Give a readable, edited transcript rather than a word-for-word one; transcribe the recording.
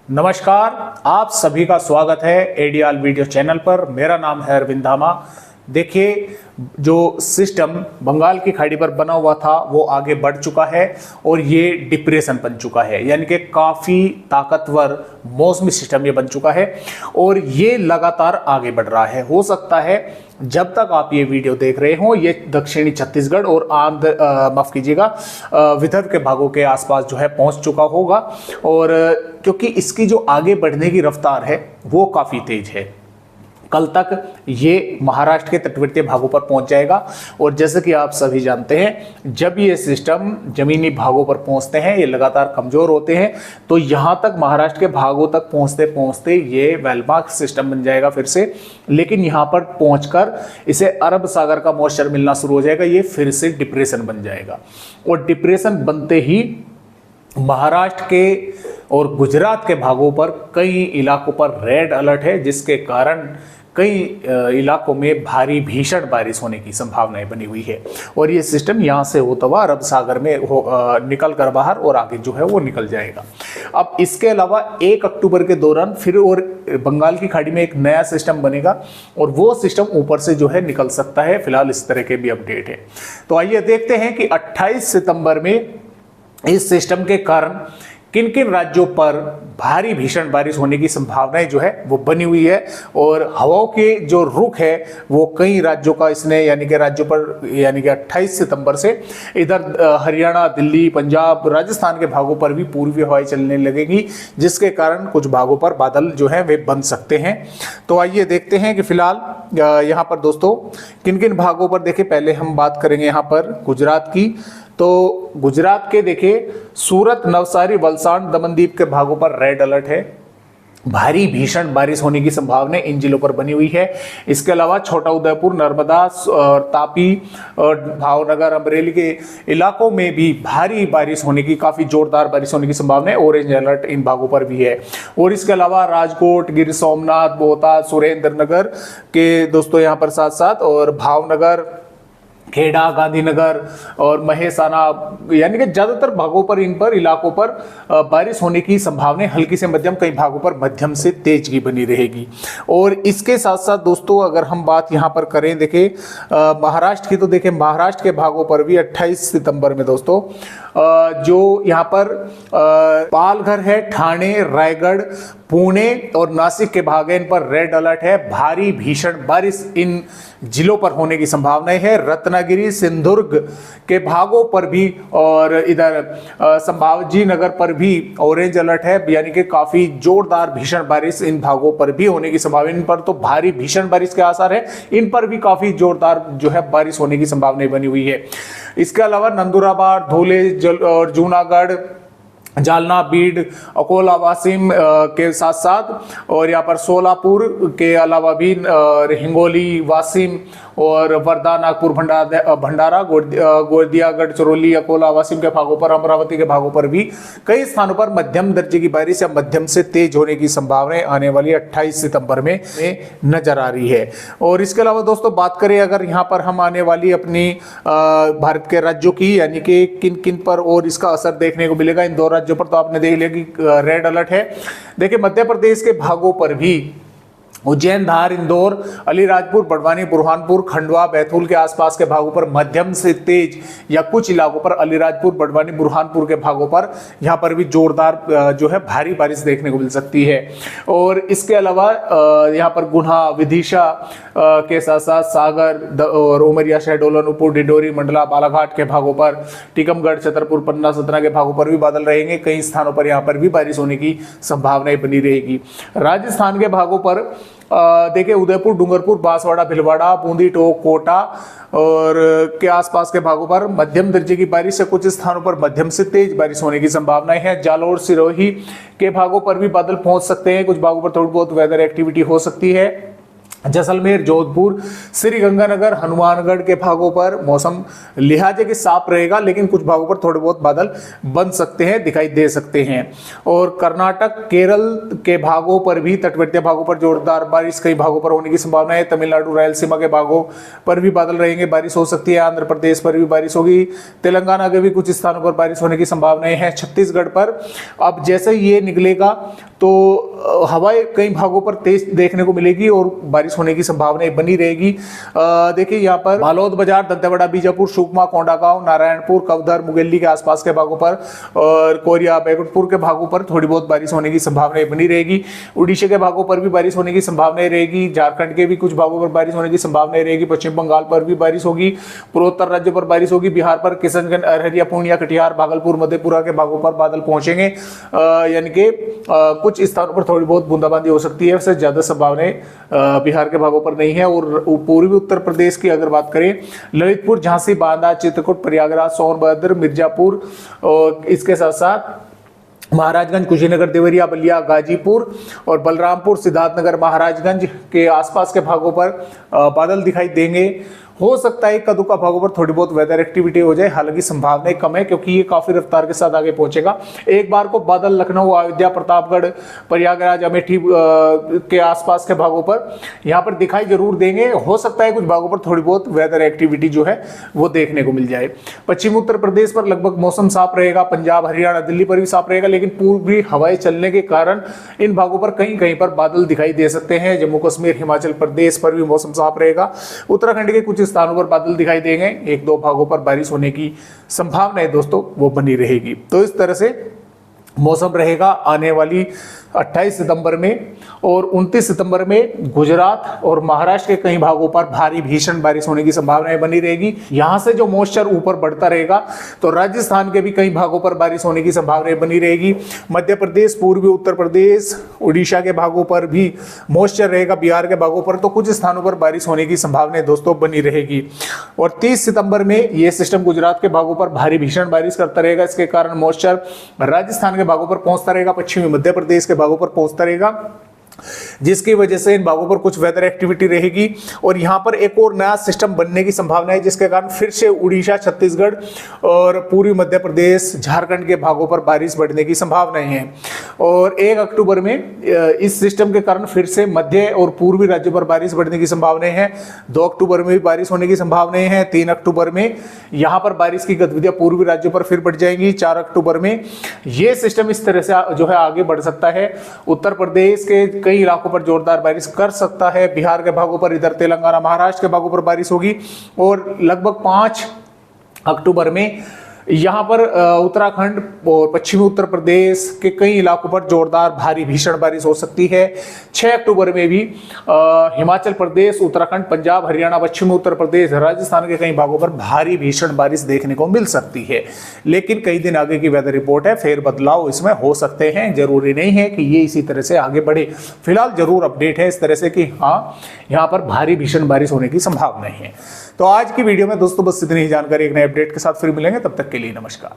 नमस्कार, आप सभी का स्वागत है एडीआल वीडियो चैनल पर। मेरा नाम है अरविंद धामा। देखिए, जो सिस्टम बंगाल की खाड़ी पर बना हुआ था वो आगे बढ़ चुका है और ये डिप्रेशन बन चुका है, यानी कि काफ़ी ताकतवर मौसमी सिस्टम ये बन चुका है और ये लगातार आगे बढ़ रहा है। हो सकता है जब तक आप ये वीडियो देख रहे हो ये दक्षिणी छत्तीसगढ़ और माफ कीजिएगा विदर्भ के भागों के आसपास जो है पहुंच चुका होगा, और क्योंकि इसकी जो आगे बढ़ने की रफ्तार है वो काफ़ी तेज है। कल तक ये महाराष्ट्र के तटवर्ती भागों पर पहुंच जाएगा और जैसे कि आप सभी जानते हैं, जब ये सिस्टम जमीनी भागों पर पहुंचते हैं ये लगातार कमजोर होते हैं, तो यहां तक महाराष्ट्र के भागों तक पहुंचते पहुंचते ये वेलमार्क सिस्टम बन जाएगा फिर से। लेकिन यहां पर पहुंचकर इसे अरब सागर का मॉइस्चर मिलना शुरू हो जाएगा, ये फिर से डिप्रेशन बन जाएगा और डिप्रेशन बनते ही महाराष्ट्र के और गुजरात के भागों पर कई इलाकों पर रेड अलर्ट है, जिसके कारण कई इलाकों में भारी भीषण बारिश होने की संभावनाएं बनी हुई है और ये सिस्टम यहाँ से होता हुआ अरब सागर में निकल कर बाहर और आगे जो है वो निकल जाएगा। अब इसके अलावा 1 अक्टूबर के दौरान फिर और बंगाल की खाड़ी में एक नया सिस्टम बनेगा और वो सिस्टम ऊपर से जो है निकल सकता है। फिलहाल इस तरह के भी अपडेट है। तो आइए देखते हैं कि 28 सितंबर में इस सिस्टम के कारण किन किन राज्यों पर भारी भीषण बारिश होने की संभावनाएं जो है वो बनी हुई है और हवाओं के जो रुख है वो कई राज्यों का इसने यानी कि 28 सितंबर से इधर हरियाणा, दिल्ली, पंजाब, राजस्थान के भागों पर भी पूर्वी हवाएं चलने लगेगी, जिसके कारण कुछ भागों पर बादल जो है वे बन सकते हैं। तो आइए देखते हैं कि फिलहाल यहाँ पर दोस्तों किन किन भागों पर देखें। पहले हम बात करेंगे यहाँ पर गुजरात की। तो गुजरात के देखिए सूरत, नवसारी, वलसाड, दमनदीप के भागों पर रेड अलर्ट है। भारी भीषण बारिश होने की संभावना इन जिलों पर बनी हुई है। इसके अलावा छोटा उदयपुर, नर्मदा और तापी और भावनगर, अमरेली के इलाकों में भी भारी बारिश होने की, काफी जोरदार बारिश होने की संभावना है। ऑरेंज अलर्ट इन भागों पर भी है। और इसके अलावा राजकोट, गिर सोमनाथ, बोहता, सुरेंद्र नगर के दोस्तों यहाँ पर साथ साथ और भावनगर, खेड़ा, गांधीनगर और महेसाना, यानी कि ज्यादातर भागों पर इन पर इलाकों पर बारिश होने की संभावना हल्की से मध्यम, कई भागों पर मध्यम से तेज की बनी रहेगी। और इसके साथ साथ दोस्तों अगर हम बात यहाँ पर करें देखें महाराष्ट्र की, तो देखें महाराष्ट्र के भागों पर भी 28 सितंबर में दोस्तों जो यहाँ पर पालघर है, ठाणे, रायगढ़, पुणे और नासिक के भाग हैं, इन पर रेड अलर्ट है। भारी भीषण बारिश इन जिलों पर होने की संभावनाएं है। रत्नागिरी, सिंधुदुर्ग के भागों पर भी और इधर संभाजी नगर पर भी ऑरेंज अलर्ट है, यानी कि काफी जोरदार भीषण बारिश इन भागों पर भी होने की संभावना। इन पर तो भारी भीषण बारिश के आसार है, इन पर भी काफी जोरदार जो है बारिश होने की संभावना बनी हुई है। इसके अलावा नंदुरबार, धुले और जूनागढ़, जालना, बीड, अकोला, वासिम के साथ साथ और यहाँ पर सोलापुर के अलावा भी हिंगोली, वासिम और वर्धा, नागपुर, भंडारा, गोंदिया, गढ़चिरौली, अकोला, वासिम के भागों पर, अमरावती के भागों पर भी कई स्थानों पर मध्यम दर्जे की बारिश या मध्यम से तेज होने की संभावना आने वाली 28 सितंबर में नजर आ रही है। और इसके अलावा दोस्तों बात करें अगर यहाँ पर हम आने वाली अपनी भारत के राज्यों की, यानी कि किन किन पर और इसका असर देखने को मिलेगा इन 2 राज्यों पर, तो आपने देख लिया कि रेड अलर्ट है। देखिए मध्य प्रदेश के भागों पर भी उज्जैन, धार, इंदौर, अलीराजपुर, बड़वानी, बुरहानपुर, खंडवा, बैतूल के आसपास के भागों पर मध्यम से तेज या कुछ इलाकों पर अलीराजपुर, बड़वानी, बुरहानपुर के भागों पर यहाँ पर भी जोरदार जो है भारी बारिश देखने को मिल सकती है। और इसके अलावा यहाँ पर गुना, विदिशा के साथ साथ सागर और उमरिया, शहडोल, अनूपपुर, डिंडोरी, मंडला, बालाघाट के भागों पर, टीकमगढ़, छतरपुर, पन्ना, सतना के भागों पर भी बादल रहेंगे। कई स्थानों पर यहाँ पर भी बारिश होने की संभावनाएं बनी रहेगी। राजस्थान के भागों पर देखिए उदयपुर, डूंगरपुर, बांसवाड़ा, भिलवाड़ा, बूंदी, टोंक, कोटा और के आसपास के भागों पर मध्यम दर्जे की बारिश या कुछ स्थानों पर मध्यम से तेज बारिश होने की संभावनाएं हैं। जालौर, सिरोही के भागों पर भी बादल पहुंच सकते हैं। कुछ भागों पर थोड़ी बहुत वेदर एक्टिविटी हो सकती है। जैसलमेर, जोधपुर, श्री गंगानगर, हनुमानगढ़ के भागों पर मौसम लिहाजे के साफ रहेगा, लेकिन कुछ भागों पर थोड़े बहुत बादल बन सकते हैं, दिखाई दे सकते हैं। और कर्नाटक, केरल के भागों पर भी, तटवर्ती भागों पर जोरदार बारिश कई भागों पर होने की संभावना है। तमिलनाडु, रायलसीमा के भागों पर भी बादल रहेंगे, बारिश हो सकती है। आंध्र प्रदेश पर भी बारिश होगी। तेलंगाना के भी कुछ स्थानों पर बारिश होने की संभावनाएं हैं। छत्तीसगढ़ पर अब जैसे ये निकलेगा तो हवाएं कई भागों पर तेज देखने को मिलेगी और बारिश होने की संभावना बनी रहेगी। देखिए यहाँ पर बालोद बाजार, दंतेवाड़ा, बीजापुर, सुकमा, कोंडागांव, नारायणपुर, कवधर, मुगेली के आसपास के भागों पर और कोरिया, बैकुंठपुर के भागों पर थोड़ी बहुत बारिश होने की संभावना बनी रहेगी। उड़ीसा के भागों पर भी बारिश होने की संभावना रहेगी। झारखंड के भी कुछ भागों पर बारिश होने की संभावना रहेगी। पश्चिम बंगाल पर भी बारिश होगी। पूर्वोत्तर राज्यों पर बारिश होगी। बिहार पर किशनगंज, अररिया, पूर्णिया, कटिहार, भागलपुर, मधेपुरा के भागों पर बादल पहुंचेंगे, यानी कि कुछ स्थानों पर थोड़ी बहुत बूंदाबांदी हो सकती है। उससे ज्यादा संभावनाएं बिहार के भागों पर नहीं है। और पूर्वी उत्तर प्रदेश की अगर बात करें, ललितपुर, झांसी, बांदा, चित्रकूट, प्रयागराज, सोनभद्र, मिर्जापुर और इसके साथ साथ महाराजगंज, कुशीनगर, देवरिया, बलिया, गाजीपुर और बलरामपुर, सिद्धार्थनगर, महाराजगंज के आसपास के भागों पर बादल दिखाई देंगे। हो सकता है कदू का भागों पर थोड़ी बहुत वेदर एक्टिविटी हो जाए, हालांकि संभावनाएं कम है क्योंकि ये काफी रफ्तार के साथ आगे पहुंचेगा। एक बार को बादल लखनऊ, अयोध्या, प्रतापगढ़, प्रयागराज, अमेठी के आसपास के भागों पर यहाँ पर दिखाई जरूर देंगे। हो सकता है कुछ भागों पर थोड़ी बहुत वेदर एक्टिविटी जो है वो देखने को मिल जाए। पश्चिमी उत्तर प्रदेश पर लगभग मौसम साफ रहेगा। पंजाब, हरियाणा, दिल्ली पर भी साफ रहेगा, लेकिन पूर्वी हवाएं चलने के कारण इन भागों पर कहीं कहीं पर बादल दिखाई दे सकते हैं। जम्मू कश्मीर, हिमाचल प्रदेश पर भी मौसम साफ रहेगा। उत्तराखंड के कुछ स्थानों पर बादल दिखाई देंगे। एक दो भागों पर बारिश होने की संभावना है दोस्तों, वो बनी रहेगी। तो इस तरह से मौसम रहेगा आने वाली 28 सितंबर में। और 29 सितंबर में गुजरात और महाराष्ट्र के कई भागों पर भारी भीषण बारिश होने की संभावनाएं बनी रहेगी। यहां से जो मॉइस्चर ऊपर बढ़ता रहेगा तो राजस्थान के भी कई भागों पर बारिश होने की संभावनाएं बनी रहेगी। मध्य प्रदेश, पूर्वी उत्तर प्रदेश, उड़ीसा के भागों पर भी मॉइस्चर रहेगा। बिहार के भागों पर तो कुछ स्थानों पर बारिश होने की संभावनाएं दोस्तों बनी रहेगी। और 30 सितंबर में यह सिस्टम गुजरात के भागों पर भारी भीषण बारिश करता रहेगा। इसके कारण मॉइस्चर राजस्थान के भागों पर पहुंचता रहेगा, पश्चिमी मध्य प्रदेश के भागों पर पहुंचता रहेगा, जिसकी वजह से इन भागों पर कुछ वेदर एक्टिविटी रहेगी। और यहां पर एक और नया सिस्टम बनने की संभावना है, जिसके कारण फिर से उड़ीसा, छत्तीसगढ़ और पूर्वी मध्य प्रदेश, झारखंड के भागों पर बारिश बढ़ने की संभावनाएं हैं। और 1 अक्टूबर में इस सिस्टम के कारण फिर से मध्य और पूर्वी राज्यों पर बारिश बढ़ने की संभावनाएं हैं। 2 अक्टूबर में भी बारिश होने की संभावनाएं हैं। 3 अक्टूबर में यहां पर बारिश की गतिविधियां पूर्वी राज्यों पर फिर बढ़ जाएंगी। 4 अक्टूबर में यह सिस्टम इस तरह से जो है आगे बढ़ सकता है। उत्तर प्रदेश के कई इलाकों पर जोरदार बारिश कर सकता है। बिहार के भागों पर, इधर तेलंगाना, महाराष्ट्र के भागों पर बारिश होगी। और लगभग 5 अक्टूबर में यहाँ पर उत्तराखंड और पश्चिमी उत्तर प्रदेश के कई इलाकों पर जोरदार भारी भीषण बारिश हो सकती है। 6 अक्टूबर में भी हिमाचल प्रदेश, उत्तराखंड, पंजाब, हरियाणा, पश्चिमी उत्तर प्रदेश, राजस्थान के कई भागों पर भारी भीषण बारिश देखने को मिल सकती है। लेकिन कई दिन आगे की वेदर रिपोर्ट है, फेर बदलाव इसमें हो सकते हैं। जरूरी नहीं है कि ये इसी तरह से आगे बढ़े। फिलहाल जरूर अपडेट है इस तरह से कि हाँ, यहाँ पर भारी भीषण बारिश होने की संभावना है। तो आज की वीडियो में दोस्तों बस इतनी ही जानकारी। एक नए अपडेट के साथ फिर मिलेंगे, तब तक के लिए नमस्कार।